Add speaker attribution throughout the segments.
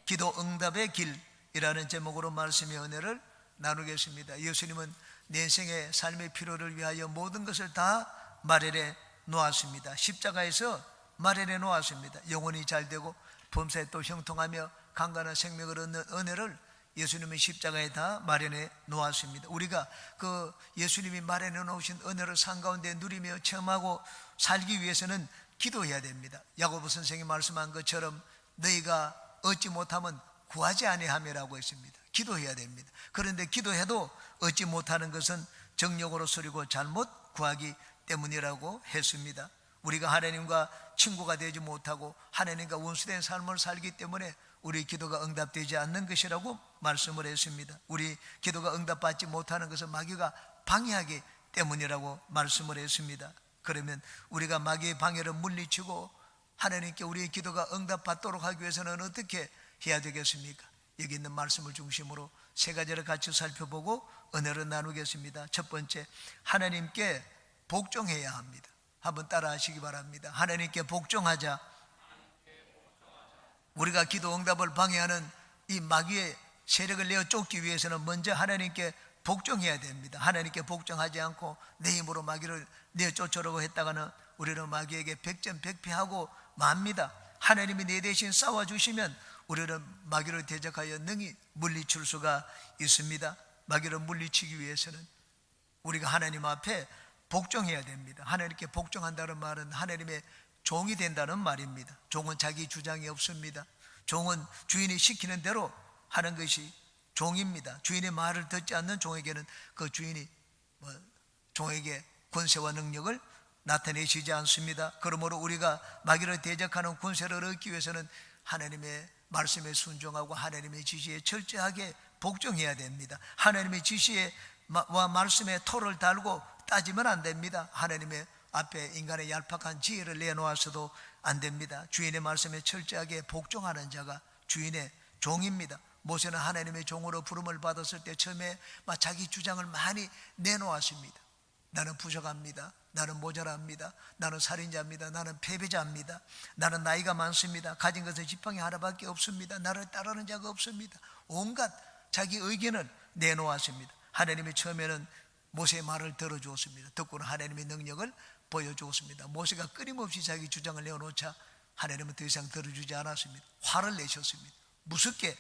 Speaker 1: 기도 응답의 길이라는 제목으로 말씀의 은혜를 나누겠습니다. 예수님은 내 인생의 삶의 필요를 위하여 모든 것을 다 마련해 놓았습니다. 십자가에서 마련해 놓았습니다. 영혼이 잘되고 범사에 또 형통하며 강건한 생명을 얻는 은혜를 예수님은 십자가에 다 마련해 놓았습니다. 우리가 그 예수님이 마련해 놓으신 은혜를 삶 가운데 누리며 체험하고 살기 위해서는 기도해야 됩니다. 야고보 선생이 말씀한 것처럼 너희가 얻지 못하면 구하지 아니함이라고 했습니다. 기도해야 됩니다. 그런데 기도해도 얻지 못하는 것은 정욕으로 소리고 잘못 구하기 때문이라고 했습니다. 우리가 하나님과 친구가 되지 못하고 하나님과 원수된 삶을 살기 때문에 우리 기도가 응답되지 않는 것이라고 말씀을 했습니다. 우리 기도가 응답받지 못하는 것은 마귀가 방해하기 때문이라고 말씀을 했습니다. 그러면 우리가 마귀의 방해를 물리치고 하나님께 우리의 기도가 응답받도록 하기 위해서는 어떻게 해야 되겠습니까? 여기 있는 말씀을 중심으로 세 가지를 같이 살펴보고 은혜를 나누겠습니다. 첫 번째, 하나님께 복종해야 합니다. 한번 따라 하시기 바랍니다. 하나님께 복종하자. 우리가 기도 응답을 방해하는 이 마귀의 세력을 내어 쫓기 위해서는 먼저 하나님께 복종해야 됩니다. 하나님께 복종하지 않고 내 힘으로 마귀를 내어 쫓으려고 했다가는 우리는 마귀에게 백전백패하고 맙니다. 하나님이 내 대신 싸워주시면 우리는 마귀를 대적하여 능히 물리칠 수가 있습니다. 마귀를 물리치기 위해서는 우리가 하나님 앞에 복종해야 됩니다. 하나님께 복종한다는 말은 하나님의 종이 된다는 말입니다. 종은 자기 주장이 없습니다. 종은 주인이 시키는 대로 하는 것이 종입니다. 주인의 말을 듣지 않는 종에게는 그 주인이 종에게 권세와 능력을 나타내시지 않습니다. 그러므로 우리가 마귀를 대적하는 권세를 얻기 위해서는 하나님의 말씀에 순종하고 하나님의 지시에 철저하게 복종해야 됩니다. 하나님의 지시와 말씀에 토를 달고 따지면 안 됩니다. 하나님의 앞에 인간의 얄팍한 지혜를 내놓아서도 안 됩니다. 주인의 말씀에 철저하게 복종하는 자가 주인의 종입니다. 모세는 하나님의 종으로 부름을 받았을 때 처음에 자기 주장을 많이 내놓았습니다. 나는 부족합니다. 나는 모자랍니다. 나는 살인자입니다. 나는 패배자입니다. 나는 나이가 많습니다. 가진 것은 지팡이 하나밖에 없습니다. 나를 따르는 자가 없습니다. 온갖 자기 의견을 내놓았습니다. 하나님이 처음에는 모세의 말을 들어주었습니다. 듣고는 하나님의 능력을 보여주었습니다. 모세가 끊임없이 자기 주장을 내어놓자 하나님은 더 이상 들어주지 않았습니다. 화를 내셨습니다. 무섭게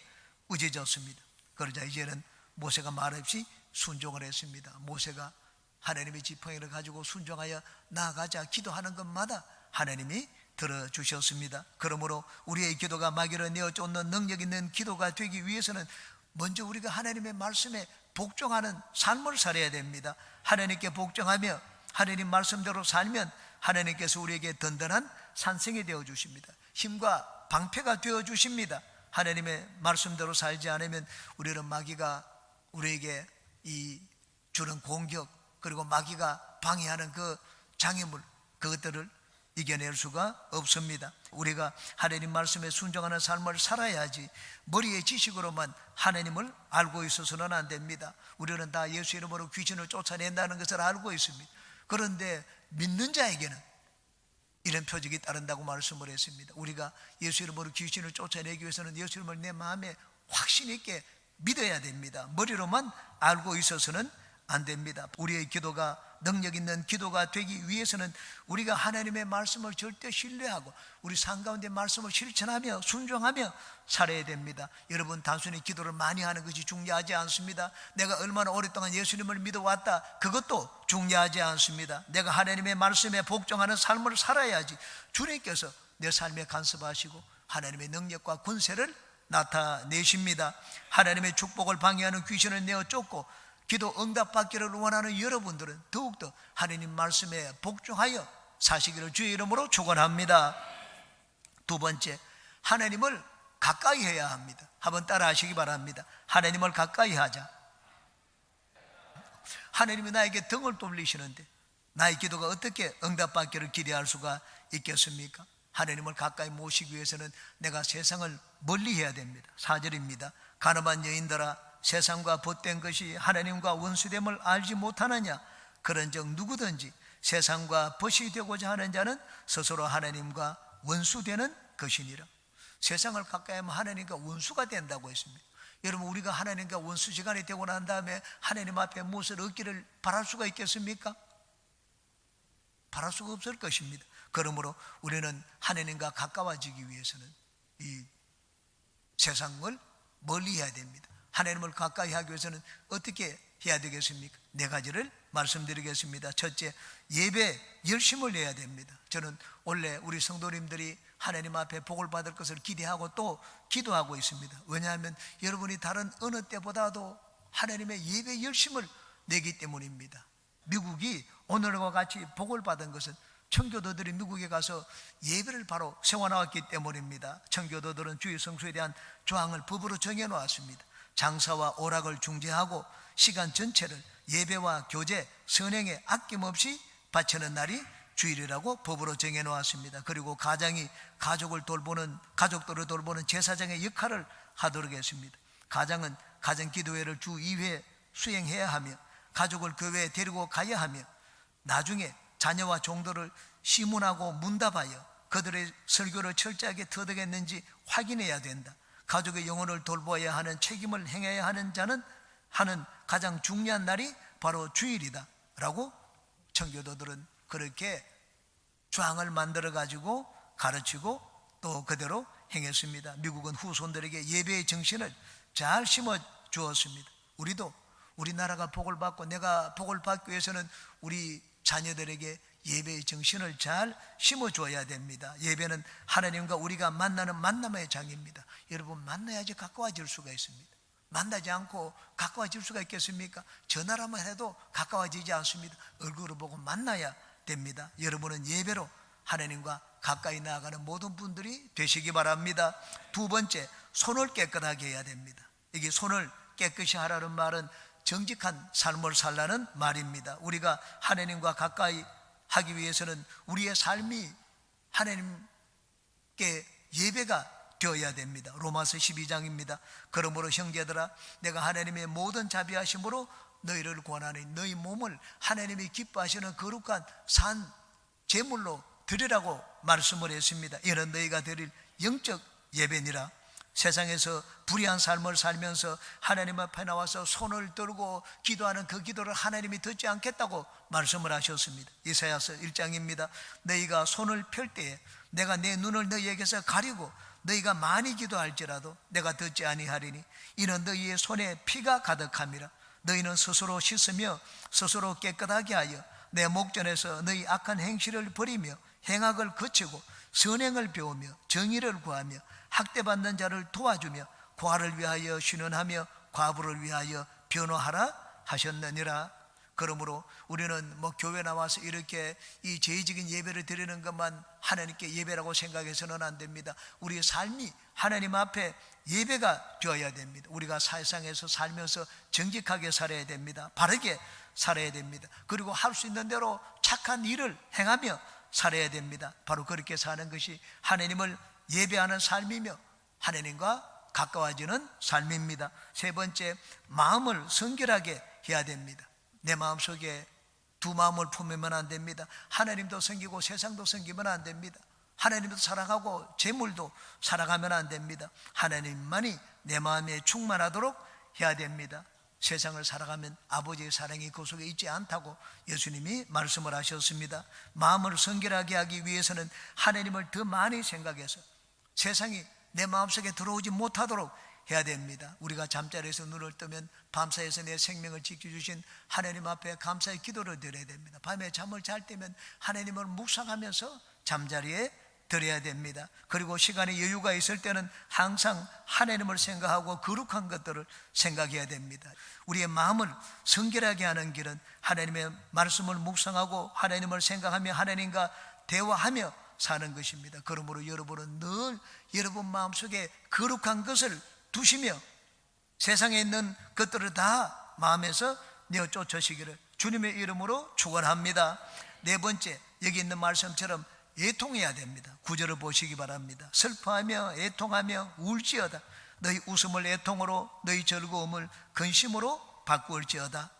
Speaker 1: 의제졌습니다. 그러자 이제는 모세가 말없이 순종을 했습니다. 모세가 하나님의 지팡이를 가지고 순종하여 나아가자 기도하는 것마다 하나님이 들어주셨습니다. 그러므로 우리의 기도가 마귀를 내어 쫓는 능력 있는 기도가 되기 위해서는 먼저 우리가 하나님의 말씀에 복종하는 삶을 살아야 됩니다. 하나님께 복종하며 하나님 말씀대로 살면 하나님께서 우리에게 든든한 산성이 되어 주십니다. 힘과 방패가 되어 주십니다. 하나님의 말씀대로 살지 않으면 우리는 마귀가 우리에게 주는 공격 그리고 마귀가 방해하는 그 장애물 그것들을 이겨낼 수가 없습니다. 우리가 하나님 말씀에 순종하는 삶을 살아야지 머리의 지식으로만 하나님을 알고 있어서는 안 됩니다. 우리는 다 예수 이름으로 귀신을 쫓아낸다는 것을 알고 있습니다. 그런데 믿는 자에게는 이런 표적이 따른다고 말씀을 했습니다. 우리가 예수 이름으로 귀신을 쫓아내기 위해서는 예수 이름을 내 마음에 확신 있게 믿어야 됩니다. 머리로만 알고 있어서는 안 됩니다. 우리의 기도가 능력 있는 기도가 되기 위해서는 우리가 하나님의 말씀을 절대 신뢰하고 우리 삶 가운데 말씀을 실천하며 순종하며 살아야 됩니다. 여러분 단순히 기도를 많이 하는 것이 중요하지 않습니다. 내가 얼마나 오랫동안 예수님을 믿어왔다 그것도 중요하지 않습니다. 내가 하나님의 말씀에 복종하는 삶을 살아야지 주님께서 내 삶에 간섭하시고 하나님의 능력과 권세를 나타내십니다. 하나님의 축복을 방해하는 귀신을 내어 쫓고 기도 응답받기를 원하는 여러분들은 더욱더 하나님 말씀에 복종하여 사시기를 주의 이름으로 축원합니다. 두 번째, 하나님을 가까이 해야 합니다. 한번 따라 하시기 바랍니다. 하나님을 가까이 하자. 하나님이 나에게 등을 돌리시는데 나의 기도가 어떻게 응답받기를 기대할 수가 있겠습니까? 하나님을 가까이 모시기 위해서는 내가 세상을 멀리해야 됩니다. 4절입니다. 가늠한 여인들아 세상과 벗된 것이 하나님과 원수됨을 알지 못하느냐? 그런즉 누구든지 세상과 벗이 되고자 하는 자는 스스로 하나님과 원수되는 것이니라. 세상을 가까이 하면 하나님과 원수가 된다고 했습니다. 여러분, 우리가 하나님과 원수 시간이 되고 난 다음에 하나님 앞에 무엇을 얻기를 바랄 수가 있겠습니까? 바랄 수가 없을 것입니다. 그러므로 우리는 하나님과 가까워지기 위해서는 이 세상을 멀리 해야 됩니다. 하나님을 가까이 하기 위해서는 어떻게 해야 되겠습니까? 네 가지를 말씀드리겠습니다. 첫째, 예배 열심을 내야 됩니다. 저는 원래 우리 성도님들이 하나님 앞에 복을 받을 것을 기대하고 또 기도하고 있습니다. 왜냐하면 여러분이 다른 어느 때보다도 하나님의 예배 열심을 내기 때문입니다. 미국이 오늘과 같이 복을 받은 것은 청교도들이 미국에 가서 예배를 바로 세워나왔기 때문입니다. 청교도들은 주의 성수에 대한 조항을 법으로 정해놓았습니다. 장사와 오락을 중재하고 시간 전체를 예배와 교제, 선행에 아낌없이 바치는 날이 주일이라고 법으로 정해놓았습니다. 그리고 가장이 가족들을 돌보는 제사장의 역할을 하도록 했습니다. 가장은 가정기도회를 주 2회 수행해야 하며 가족을 교회에 데리고 가야 하며 나중에 자녀와 종들을 시문하고 문답하여 그들의 설교를 철저하게 터득했는지 확인해야 된다. 가족의 영혼을 돌보아야 하는 책임을 행해야 하는 자는 하는 가장 중요한 날이 바로 주일이다 라고 청교도들은 그렇게 조항을 만들어 가지고 가르치고 또 그대로 행했습니다. 미국은 후손들에게 예배의 정신을 잘 심어 주었습니다. 우리도 우리나라가 복을 받고 내가 복을 받기 위해서는 우리 자녀들에게 예배의 정신을 잘 심어 줘야 됩니다. 예배는 하나님과 우리가 만나는 만남의 장입니다. 여러분, 만나야지 가까워질 수가 있습니다. 만나지 않고 가까워질 수가 있겠습니까? 전화로만 해도 가까워지지 않습니다. 얼굴을 보고 만나야 됩니다. 여러분은 예배로 하나님과 가까이 나아가는 모든 분들이 되시기 바랍니다. 두 번째, 손을 깨끗하게 해야 됩니다. 이게 손을 깨끗이 하라는 말은 정직한 삶을 살라는 말입니다. 우리가 하나님과 가까이 하기 위해서는 우리의 삶이 하나님께 예배가 되어야 됩니다. 로마서 12장입니다. 그러므로 형제들아, 내가 하나님의 모든 자비하심으로 너희를 권하니 너희 몸을 하나님이 기뻐하시는 거룩한 산 제물로 드리라고 말씀을 했습니다. 이는 너희가 드릴 영적 예배니라. 세상에서 불의한 삶을 살면서 하나님 앞에 나와서 손을 들고 기도하는 그 기도를 하나님이 듣지 않겠다고 말씀을 하셨습니다. 이사야서 1장입니다. 너희가 손을 펼 때에 내가 내 눈을 너희에게서 가리고 너희가 많이 기도할지라도 내가 듣지 아니하리니 이는 너희의 손에 피가 가득함이라. 너희는 스스로 씻으며 스스로 깨끗하게 하여 내 목전에서 너희 악한 행실을 버리며 행악을 거치고 선행을 배우며 정의를 구하며 학대받는 자를 도와주며 고아를 위하여 신원하며 과부를 위하여 변호하라 하셨느니라. 그러므로 우리는 교회 나와서 이렇게 이 제의적인 예배를 드리는 것만 하나님께 예배라고 생각해서는 안 됩니다. 우리의 삶이 하나님 앞에 예배가 되어야 됩니다. 우리가 세상에서 살면서 정직하게 살아야 됩니다. 바르게 살아야 됩니다. 그리고 할 수 있는 대로 착한 일을 행하며 살아야 됩니다. 바로 그렇게 사는 것이 하나님을 예배하는 삶이며 하나님과 가까워지는 삶입니다. 세 번째, 마음을 성결하게 해야 됩니다. 내 마음속에 두 마음을 품으면 안 됩니다. 하나님도 섬기고 세상도 섬기면 안 됩니다. 하나님도 사랑하고 재물도 사랑하면 안 됩니다. 하나님만이 내 마음에 충만하도록 해야 됩니다. 세상을 살아가면 아버지의 사랑이 그 속에 있지 않다고 예수님이 말씀을 하셨습니다. 마음을 성결하게 하기 위해서는 하나님을 더 많이 생각해서 세상이 내 마음속에 들어오지 못하도록 해야 됩니다. 우리가 잠자리에서 눈을 뜨면 밤사이에서 내 생명을 지켜주신 하나님 앞에 감사의 기도를 드려야 됩니다. 밤에 잠을 잘 때면 하나님을 묵상하면서 잠자리에 드려야 됩니다. 그리고 시간에 여유가 있을 때는 항상 하나님을 생각하고 거룩한 것들을 생각해야 됩니다. 우리의 마음을 성결하게 하는 길은 하나님의 말씀을 묵상하고 하나님을 생각하며 하나님과 대화하며 사는 것입니다. 그러므로 여러분은 늘 여러분 마음속에 거룩한 것을 두시며 세상에 있는 것들을 다 마음에서 내어 쫓으시기를 주님의 이름으로 축원합니다. 네 번째, 여기 있는 말씀처럼 애통해야 됩니다. 9절을 보시기 바랍니다. 슬퍼하며 애통하며 울지어다. 너희 웃음을 애통으로 너희 즐거움을 근심으로 바꾸을지어다.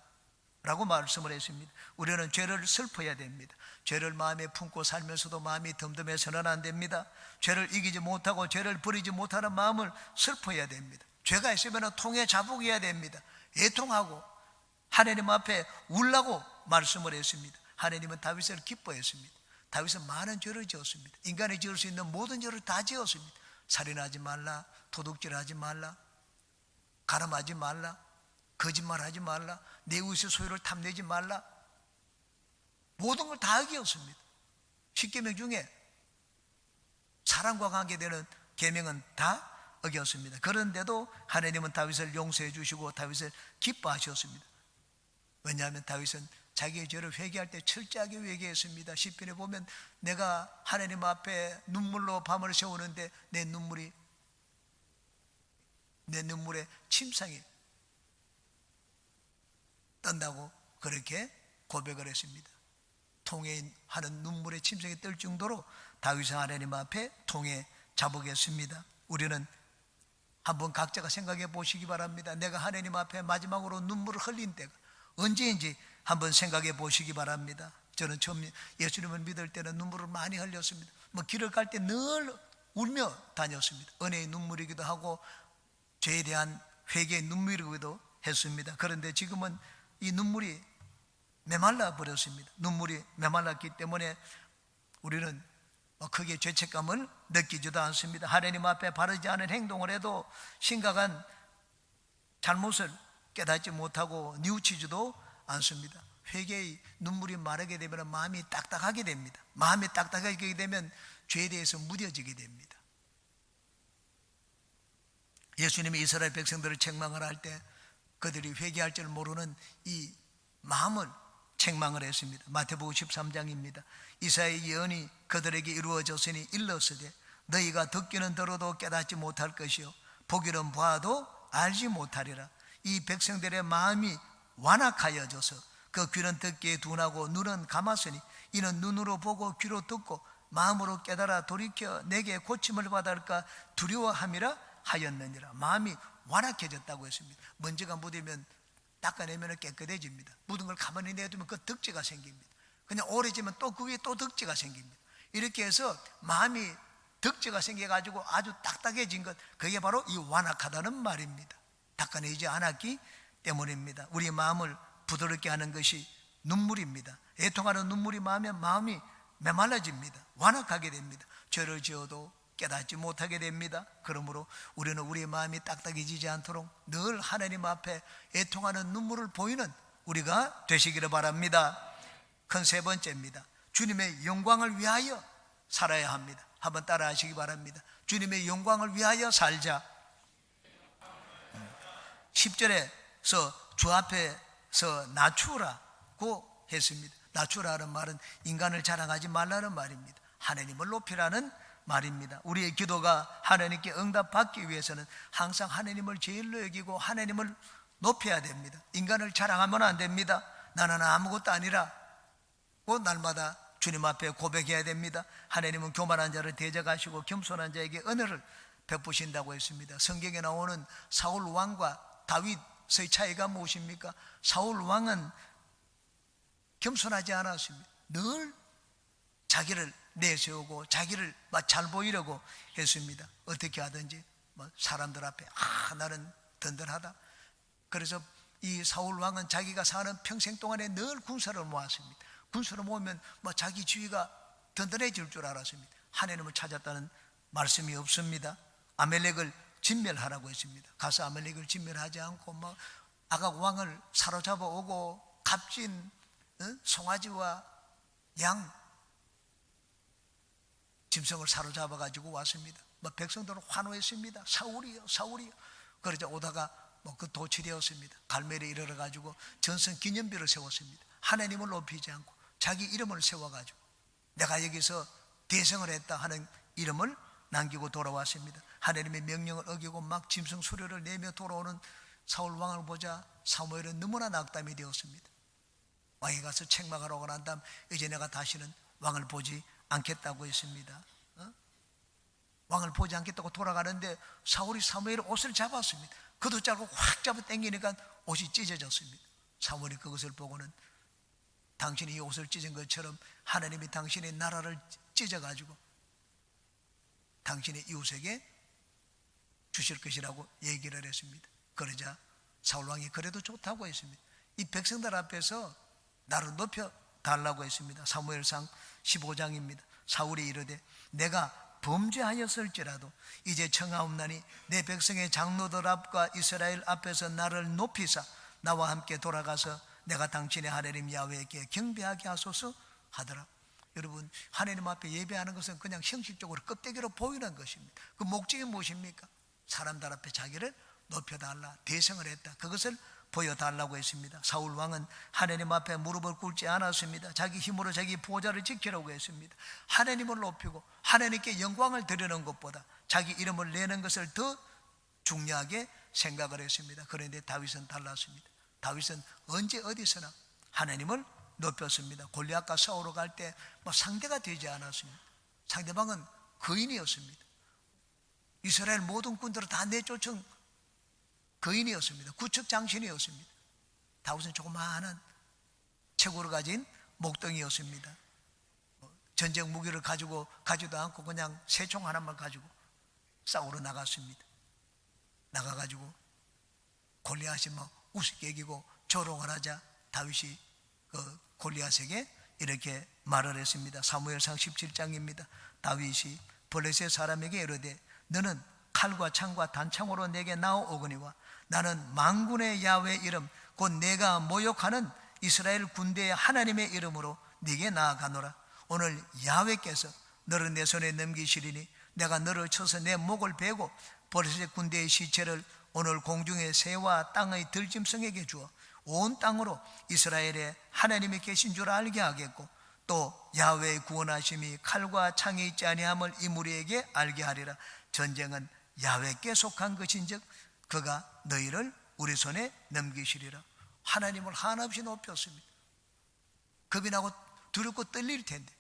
Speaker 1: 라고 말씀을 했습니다. 우리는 죄를 슬퍼해야 됩니다. 죄를 마음에 품고 살면서도 마음이 덤덤해서는 안 됩니다. 죄를 이기지 못하고 죄를 버리지 못하는 마음을 슬퍼해야 됩니다. 죄가 있으면 통해 자복해야 됩니다. 애통하고 하나님 앞에 울라고 말씀을 했습니다. 하나님은 다윗을 기뻐했습니다. 다윗은 많은 죄를 지었습니다. 인간이 지을 수 있는 모든 죄를 다 지었습니다. 살인하지 말라, 도둑질하지 말라, 가늠하지 말라, 거짓말하지 말라, 내 이웃의 소유를 탐내지 말라, 모든 걸 다 어겼습니다. 10계명 중에 사랑과 관계되는 계명은 다 어겼습니다. 그런데도 하나님은 다윗을 용서해 주시고 다윗을 기뻐하셨습니다. 왜냐하면 다윗은 자기의 죄를 회개할 때 철저하게 회개했습니다. 시편에 보면 내가 하나님 앞에 눈물로 밤을 새우는데 내 눈물에 침상이 떤다고 그렇게 고백을 했습니다. 통해하는 눈물의 침상이 뜰 정도로 다윗은 하나님 앞에 통해 자복했습니다. 우리는 한번 각자가 생각해 보시기 바랍니다. 내가 하나님 앞에 마지막으로 눈물을 흘린 때가 언제인지 한번 생각해 보시기 바랍니다. 저는 처음 예수님을 믿을 때는 눈물을 많이 흘렸습니다. 길을 갈 때 늘 울며 다녔습니다. 은혜의 눈물이기도 하고 죄에 대한 회개의 눈물이기도 했습니다. 그런데 지금은 이 눈물이 메말라 버렸습니다. 눈물이 메말랐기 때문에 우리는 크게 죄책감을 느끼지도 않습니다. 하나님 앞에 바르지 않은 행동을 해도 심각한 잘못을 깨닫지 못하고 뉘우치지도 않습니다. 회개의 눈물이 마르게 되면 마음이 딱딱하게 됩니다. 마음이 딱딱하게 되면 죄에 대해서 무뎌지게 됩니다. 예수님이 이스라엘 백성들을 책망을 할 때 그들이 회개할 줄 모르는 이 마음을 책망을 했습니다. 마태복음 13장입니다. 이사야의 예언이 그들에게 이루어졌으니 일렀으되 너희가 듣기는 들어도 깨닫지 못할 것이요 보기는 보아도 알지 못하리라. 이 백성들의 마음이 완악하여져서 그 귀는 듣기에 둔하고 눈은 감았으니 이는 눈으로 보고 귀로 듣고 마음으로 깨달아 돌이켜 내게 고침을 받을까 두려워함이라 하였느니라. 마음이 완악해졌다고 했습니다. 먼지가 묻으면 닦아내면 깨끗해집니다. 묻은 걸 가만히 내두면 그 덕지가 생깁니다. 그냥 오래 지면 또 그 위에 또 덕지가 생깁니다. 이렇게 해서 마음이 덕지가 생겨가지고 아주 딱딱해진 것, 그게 바로 이 완악하다는 말입니다. 닦아내지 않았기 때문입니다. 우리 마음을 부드럽게 하는 것이 눈물입니다. 애통하는 눈물이 많으면 마음이 메말라집니다. 완악하게 됩니다. 죄를 지어도 깨닫지 못하게 됩니다. 그러므로 우리는 우리의 마음이 딱딱해지지 않도록 늘 하나님 앞에 애통하는 눈물을 보이는 우리가 되시기를 바랍니다. 큰 세 번째입니다. 주님의 영광을 위하여 살아야 합니다. 한번 따라 하시기 바랍니다. 주님의 영광을 위하여 살자. 10절에서 주 앞에서 낮추라고 했습니다. 낮추라는 말은 인간을 자랑하지 말라는 말입니다. 하나님을 높이라는 말입니다. 우리의 기도가 하나님께 응답받기 위해서는 항상 하나님을 제일로 여기고 하나님을 높여야 됩니다. 인간을 자랑하면 안 됩니다. 나는 아무것도 아니라 날마다 주님 앞에 고백해야 됩니다. 하나님은 교만한 자를 대적하시고 겸손한 자에게 은혜를 베푸신다고 했습니다. 성경에 나오는 사울 왕과 다윗의 차이가 무엇입니까? 사울 왕은 겸손하지 않았습니다. 늘 자기를 내세우고 자기를 잘 보이려고 했습니다. 어떻게 하든지 사람들 앞에 나는 든든하다. 그래서 이 사울 왕은 자기가 사는 평생 동안에 늘 군사를 모았습니다. 군사를 모으면 자기 지위가 든든해질 줄 알았습니다. 하나님을 찾았다는 말씀이 없습니다. 아멜렉을 진멸하라고 했습니다. 가서 아멜렉을 진멸하지 않고 아각 왕을 사로잡아 오고 값진 송아지와 양 짐승을 사로잡아 가지고 왔습니다. 백성들은 환호했습니다. 사울이요, 사울이요. 그러자 오다가 그 도취되었습니다. 갈멜에 이르러 가지고 전선 기념비를 세웠습니다. 하나님을 높이지 않고 자기 이름을 세워가지고 내가 여기서 대성을 했다 하는 이름을 남기고 돌아왔습니다. 하나님의 명령을 어기고 짐승 수레를 내며 돌아오는 사울 왕을 보자 사무엘은 너무나 낙담이 되었습니다. 왕이 가서 책망하러 난 다음 이제 내가 다시는 왕을 보지 않겠다고 했습니다. 왕을 보지 않겠다고 돌아가는데 사울이 사무엘의 옷을 잡았습니다. 그도 짧고 확 잡아 당기니까 옷이 찢어졌습니다. 사무엘이 그것을 보고는 당신이 이 옷을 찢은 것처럼 하나님이 당신의 나라를 찢어가지고 당신의 이웃에게 주실 것이라고 얘기를 했습니다. 그러자 사울왕이 그래도 좋다고 했습니다. 이 백성들 앞에서 나를 높여 달라고 했습니다. 사무엘상 15장입니다. 사울이 이르되 내가 범죄하였을지라도 이제 청하옵나니 내 백성의 장로들 앞과 이스라엘 앞에서 나를 높이사 나와 함께 돌아가서 내가 당신의 하나님 야훼에게 경배하게 하소서 하더라. 여러분, 하나님 앞에 예배하는 것은 그냥 형식적으로 껍데기로 보이는 것입니다. 그 목적이 무엇입니까? 사람들 앞에 자기를 높여달라, 대성을 했다, 그것을 보여달라고 했습니다. 사울 왕은 하나님 앞에 무릎을 꿇지 않았습니다. 자기 힘으로 자기 보좌를 지키려고 했습니다. 하나님을 높이고 하나님께 영광을 드리는 것보다 자기 이름을 내는 것을 더 중요하게 생각을 했습니다. 그런데 다윗은 달랐습니다. 다윗은 언제 어디서나 하나님을 높였습니다. 골리앗과 싸우러 갈 때 상대가 되지 않았습니다. 상대방은 거인이었습니다. 이스라엘 모든 군대를 다 내쫓은 거인이었습니다. 구척 장신이었습니다. 다윗은 조그마한 책으로 가진 목동이었습니다. 전쟁 무기를 가지도 않고 그냥 새총 하나만 가지고 싸우러 나갔습니다. 나가가지고 골리앗이 우습게 여기고 조롱을 하자 다윗이 그 골리앗에게 이렇게 말을 했습니다. 사무엘상 17장입니다. 다윗이 블레셋 사람에게 이르되 너는 칼과 창과 단창으로 내게 나오거니와 나는 만군의 야훼 이름 곧 내가 모욕하는 이스라엘 군대의 하나님의 이름으로 네게 나아가노라. 오늘 야훼께서 너를 내 손에 넘기시리니 내가 너를 쳐서 내 목을 베고 블레셋 군대의 시체를 오늘 공중의 새와 땅의 들짐승에게 주어 온 땅으로 이스라엘에 하나님이 계신 줄 알게 하겠고 또 야훼의 구원하심이 칼과 창에 있지 아니함을 이 무리에게 알게 하리라. 전쟁은 야훼께 속한 것인즉 그가 너희를 우리 손에 넘기시리라. 하나님을 한없이 높였습니다. 겁이 나고 두렵고 떨릴 텐데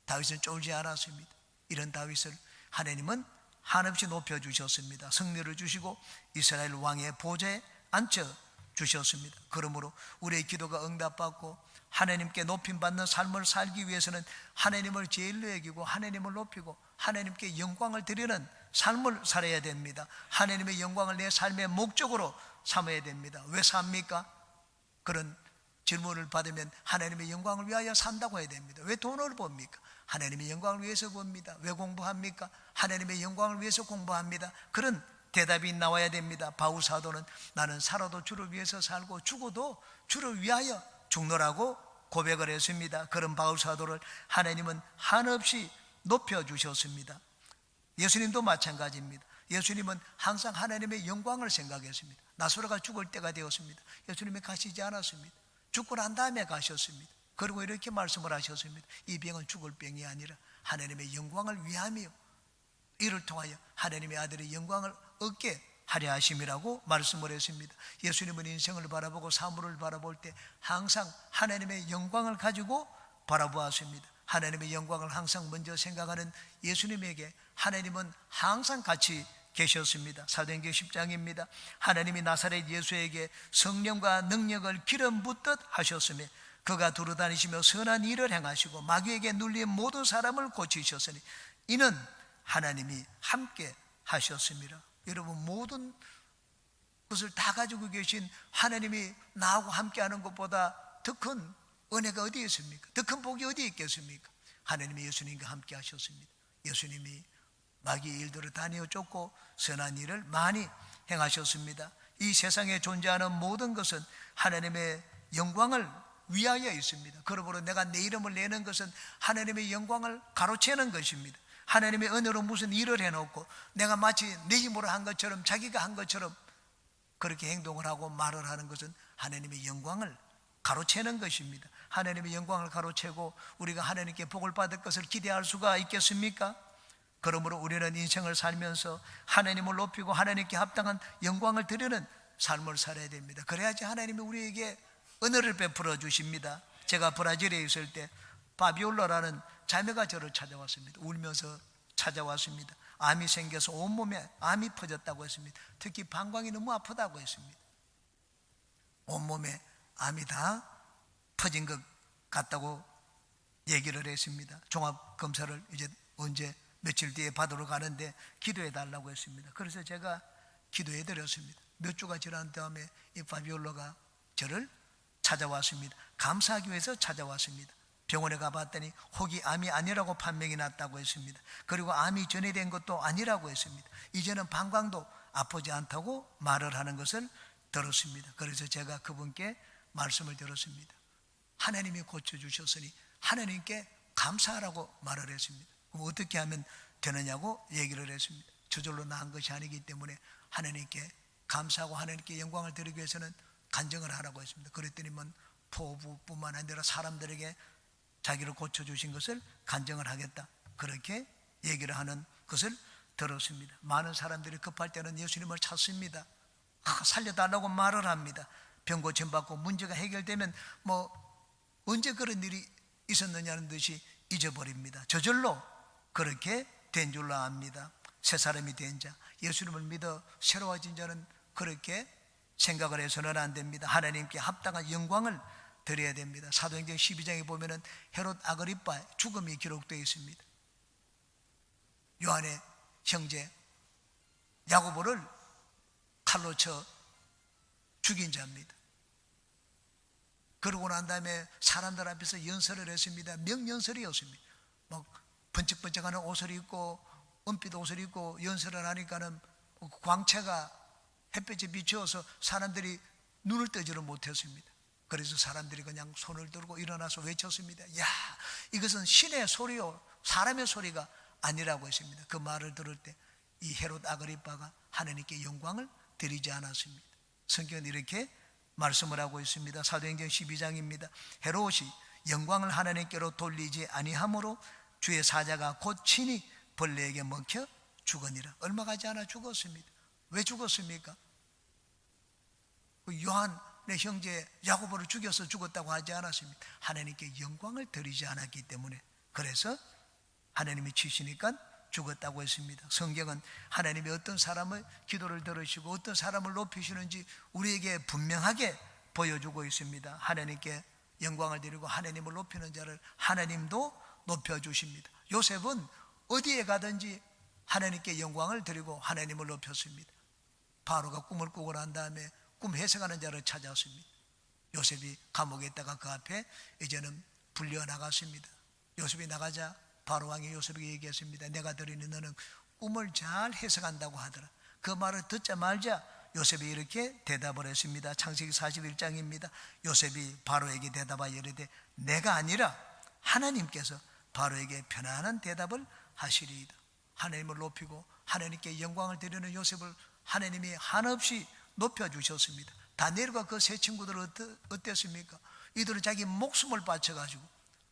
Speaker 1: 다윗은 쫄지 않았습니다. 이런 다윗을 하나님은 한없이 높여주셨습니다. 승리를 주시고 이스라엘 왕의 보좌에 앉혀주셨습니다. 그러므로 우리의 기도가 응답받고 하나님께 높임받는 삶을 살기 위해서는 하나님을 제일로 여기고 하나님을 높이고 하나님께 영광을 드리는 삶을 살아야 됩니다. 하나님의 영광을 내 삶의 목적으로 삼아야 됩니다. 왜 삽니까? 그런 질문을 받으면 하나님의 영광을 위하여 산다고 해야 됩니다. 왜 돈을 법니까? 하나님의 영광을 위해서 봅니다. 왜 공부합니까? 하나님의 영광을 위해서 공부합니다. 그런 대답이 나와야 됩니다. 바울 사도는 나는 살아도 주를 위해서 살고 죽어도 주를 위하여 죽노라고 고백을 했습니다. 그런 바울 사도를 하나님은 한없이 높여주셨습니다. 예수님도 마찬가지입니다. 예수님은 항상 하나님의 영광을 생각했습니다. 나사로가 죽을 때가 되었습니다. 예수님이 가시지 않았습니다. 죽고 난 다음에 가셨습니다. 그리고 이렇게 말씀을 하셨습니다. 이 병은 죽을 병이 아니라 하나님의 영광을 위함이요 이를 통하여 하나님의 아들의 영광을 얻게 하려 하심이라고 말씀을 했습니다. 예수님은 인생을 바라보고 사물을 바라볼 때 항상 하나님의 영광을 가지고 바라보았습니다. 하나님의 영광을 항상 먼저 생각하는 예수님에게 하나님은 항상 같이 계셨습니다. 사도행전 10장입니다. 하나님이 나사렛 예수에게 성령과 능력을 기름 붓듯 하셨으며 그가 두루다니시며 선한 일을 행하시고 마귀에게 눌린 모든 사람을 고치셨으니 이는 하나님이 함께 하셨습니다. 여러분, 모든 것을 다 가지고 계신 하나님이 나하고 함께하는 것보다 더 큰 은혜가 어디에 있습니까? 더 큰 복이 어디에 있겠습니까? 하나님이 예수님과 함께 하셨습니다. 예수님이 마귀의 일들을 다 내어 쫓고 선한 일을 많이 행하셨습니다. 이 세상에 존재하는 모든 것은 하나님의 영광을 위하여 있습니다. 그러므로 내가 내 이름을 내는 것은 하나님의 영광을 가로채는 것입니다. 하나님의 은혜로 무슨 일을 해놓고 내가 마치 내 힘으로 한 것처럼 자기가 한 것처럼 그렇게 행동을 하고 말을 하는 것은 하나님의 영광을 가로채는 것입니다. 하나님의 영광을 가로채고 우리가 하나님께 복을 받을 것을 기대할 수가 있겠습니까? 그러므로 우리는 인생을 살면서 하나님을 높이고 하나님께 합당한 영광을 드리는 삶을 살아야 됩니다. 그래야지 하나님이 우리에게 은혜를 베풀어 주십니다. 제가 브라질에 있을 때 파비올라라는 자매가 저를 찾아왔습니다. 울면서 찾아왔습니다. 암이 생겨서 온몸에 암이 퍼졌다고 했습니다. 특히 방광이 너무 아프다고 했습니다. 온몸에 암이 다 터진 것 같다고 얘기를 했습니다. 종합검사를 이제 언제 며칠 뒤에 받으러 가는데 기도해 달라고 했습니다. 그래서 제가 기도해 드렸습니다. 몇 주가 지난 다음에 이 파비올라가 저를 찾아왔습니다. 감사하기 위해서 찾아왔습니다. 병원에 가봤더니 혹이 암이 아니라고 판명이 났다고 했습니다. 그리고 암이 전이된 것도 아니라고 했습니다. 이제는 방광도 아프지 않다고 말을 하는 것을 들었습니다. 그래서 제가 그분께 말씀을 드렸습니다. 하나님이 고쳐주셨으니 하나님께 감사하라고 말을 했습니다. 그럼 어떻게 하면 되느냐고 얘기를 했습니다. 저절로 나은 것이 아니기 때문에 하나님께 감사하고 하나님께 영광을 드리기 위해서는 간증을 하라고 했습니다. 그랬더니만 포부뿐만 아니라 사람들에게 자기를 고쳐주신 것을 간증을 하겠다, 그렇게 얘기를 하는 것을 들었습니다. 많은 사람들이 급할 때는 예수님을 찾습니다. 살려달라고 말을 합니다. 병 고침받고 문제가 해결되면 언제 그런 일이 있었느냐는 듯이 잊어버립니다. 저절로 그렇게 된 줄로 압니다. 새 사람이 된 자, 예수님을 믿어 새로워진 자는 그렇게 생각을 해서는 안 됩니다. 하나님께 합당한 영광을 드려야 됩니다. 사도행전 12장에 보면은 헤롯 아그리빠의 죽음이 기록되어 있습니다. 요한의 형제 야고보를 칼로 쳐 죽인 자입니다. 그러고 난 다음에 사람들 앞에서 연설을 했습니다. 명연설이었습니다. 막 번쩍번쩍하는 옷을 입고 은빛 옷을 입고 연설을 하니까는 광채가 햇볕에 비추어서 사람들이 눈을 뜨지를 못했습니다. 그래서 사람들이 그냥 손을 들고 일어나서 외쳤습니다. 야, 이것은 신의 소리요, 사람의 소리가 아니라고 했습니다. 그 말을 들을 때 이 헤롯 아그리빠가 하나님께 영광을 드리지 않았습니다. 성경은 이렇게 말씀을 하고 있습니다. 사도행전 12장입니다. 헤롯이 영광을 하나님께로 돌리지 아니하므로 주의 사자가 곧 친히 벌레에게 먹혀 죽으니라. 얼마 가지 않아 죽었습니다. 왜 죽었습니까? 요한의 형제 야고보를 죽여서 죽었다고 하지 않았습니다. 하나님께 영광을 드리지 않았기 때문에, 그래서 하나님이 치시니까 죽었다고 했습니다. 성경은 하나님이 어떤 사람의 기도를 들으시고 어떤 사람을 높이시는지 우리에게 분명하게 보여주고 있습니다. 하나님께 영광을 드리고 하나님을 높이는 자를 하나님도 높여주십니다. 요셉은 어디에 가든지 하나님께 영광을 드리고 하나님을 높였습니다. 바로가 꿈을 꾸고 난 다음에 꿈 해석하는 자를 찾았습니다. 요셉이 감옥에 있다가 그 앞에 이제는 불려나갔습니다. 요셉이 나가자 바로왕이 요셉에게 얘기했습니다. 내가 들으니 너는 꿈을 잘 해석한다고 하더라. 그 말을 듣자 말자 요셉이 이렇게 대답을 했습니다. 창세기 41장입니다. 요셉이 바로에게 대답하여 이르되 내가 아니라 하나님께서 바로에게 편안한 대답을 하시리이다. 하나님을 높이고 하나님께 영광을 드리는 요셉을 하나님이 한없이 높여주셨습니다. 다니엘과 그 세 친구들은 어땠습니까? 이들은 자기 목숨을 바쳐가지고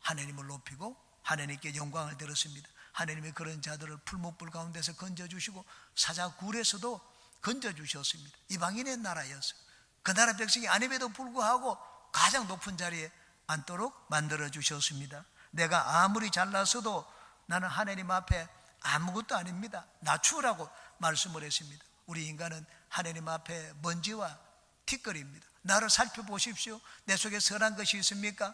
Speaker 1: 하나님을 높이고 하나님께 영광을 드렸습니다. 하나님이 그런 자들을 풀무불 가운데서 건져주시고 사자굴에서도 건져주셨습니다. 이방인의 나라였어요. 그 나라 백성이 아님에도 불구하고 가장 높은 자리에 앉도록 만들어주셨습니다. 내가 아무리 잘났어도 나는 하나님 앞에 아무것도 아닙니다. 낮추라고 말씀을 했습니다. 우리 인간은 하나님 앞에 먼지와 티끌입니다. 나를 살펴보십시오. 내 속에 선한 것이 있습니까?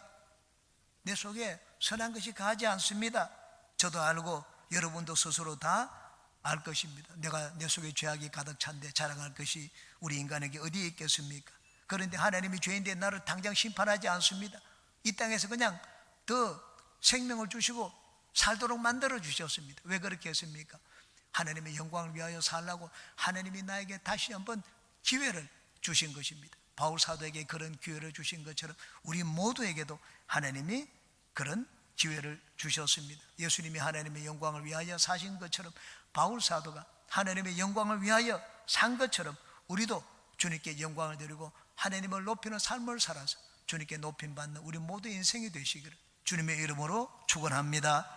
Speaker 1: 내 속에 선한 것이 가지 않습니다. 저도 알고 여러분도 스스로 다 알 것입니다. 내가 내 속에 죄악이 가득 찬데 자랑할 것이 우리 인간에게 어디에 있겠습니까? 그런데 하나님이 죄인된 나를 당장 심판하지 않습니다. 이 땅에서 그냥 더 생명을 주시고 살도록 만들어 주셨습니다. 왜 그렇게 했습니까? 하나님의 영광을 위하여 살라고 하나님이 나에게 다시 한번 기회를 주신 것입니다. 바울 사도에게 그런 기회를 주신 것처럼 우리 모두에게도 하나님이 그런 기회를 주셨습니다. 예수님이 하나님의 영광을 위하여 사신 것처럼 바울 사도가 하나님의 영광을 위하여 산 것처럼 우리도 주님께 영광을 드리고 하나님을 높이는 삶을 살아서 주님께 높임받는 우리 모두의 인생이 되시기를 주님의 이름으로 축원합니다.